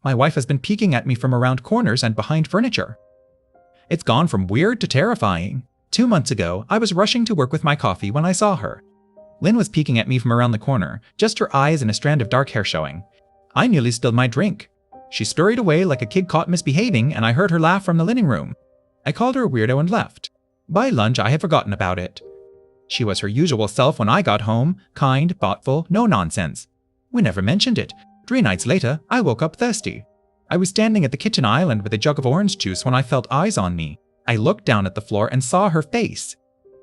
My wife has been peeking at me from around corners and behind furniture. It's gone from weird to terrifying. 2 months ago, I was rushing to work with my coffee when I saw her. Lynn was peeking at me from around the corner, just her eyes and a strand of dark hair showing. I nearly spilled my drink. She scurried away like a kid caught misbehaving, and I heard her laugh from the living room. I called her a weirdo and left. By lunch, I had forgotten about it. She was her usual self when I got home, kind, thoughtful, no nonsense. We never mentioned it. 3 nights later, I woke up thirsty. I was standing at the kitchen island with a jug of orange juice when I felt eyes on me. I looked down at the floor and saw her face.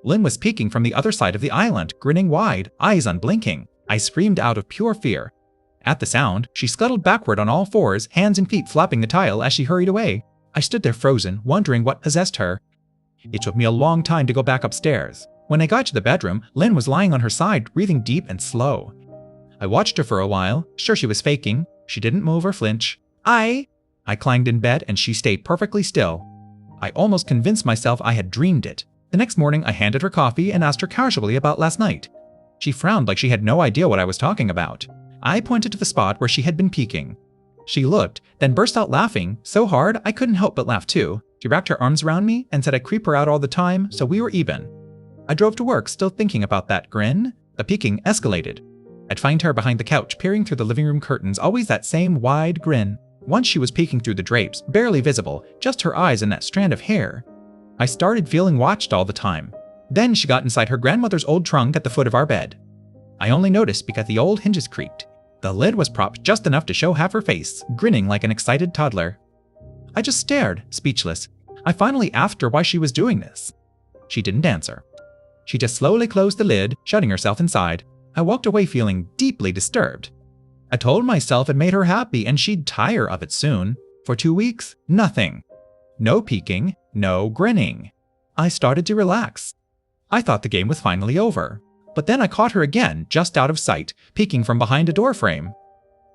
Lynn was peeking from the other side of the island, grinning wide, eyes unblinking. I screamed out of pure fear. At the sound, she scuttled backward on all fours, hands and feet flapping the tile as she hurried away. I stood there frozen, wondering what possessed her. It took me a long time to go back upstairs. When I got to the bedroom, Lynn was lying on her side, breathing deep and slow. I watched her for a while, sure she was faking. She didn't move or flinch. I clanged in bed and she stayed perfectly still. I almost convinced myself I had dreamed it. The next morning, I handed her coffee and asked her casually about last night. She frowned like she had no idea what I was talking about. I pointed to the spot where she had been peeking. She looked, then burst out laughing, so hard I couldn't help but laugh too. She wrapped her arms around me and said I'd creep her out all the time, so we were even. I drove to work, still thinking about that grin. The peeking escalated. I'd find her behind the couch, peering through the living room curtains, always that same wide grin. Once she was peeking through the drapes, barely visible, just her eyes and that strand of hair. I started feeling watched all the time. Then she got inside her grandmother's old trunk at the foot of our bed. I only noticed because the old hinges creaked. The lid was propped just enough to show half her face, grinning like an excited toddler. I just stared, speechless. I finally asked her why she was doing this. She didn't answer. She just slowly closed the lid, shutting herself inside. I walked away feeling deeply disturbed. I told myself it made her happy and she'd tire of it soon. For 2 weeks, nothing. No peeking, no grinning. I started to relax. I thought the game was finally over. But then I caught her again, just out of sight, peeking from behind a door frame.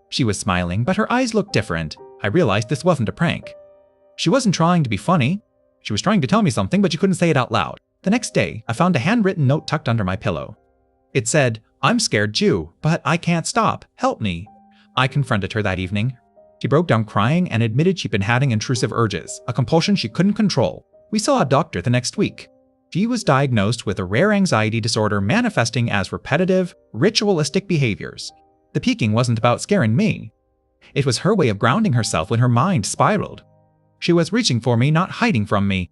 She was smiling, but her eyes looked different. I realized this wasn't a prank. She wasn't trying to be funny. She was trying to tell me something, but she couldn't say it out loud. The next day, I found a handwritten note tucked under my pillow. It said, "I'm scared too, but I can't stop. Help me." I confronted her that evening. She broke down crying and admitted she'd been having intrusive urges, a compulsion she couldn't control. We saw a doctor the next week. She was diagnosed with a rare anxiety disorder manifesting as repetitive, ritualistic behaviors. The peeking wasn't about scaring me. It was her way of grounding herself when her mind spiraled. She was reaching for me, not hiding from me.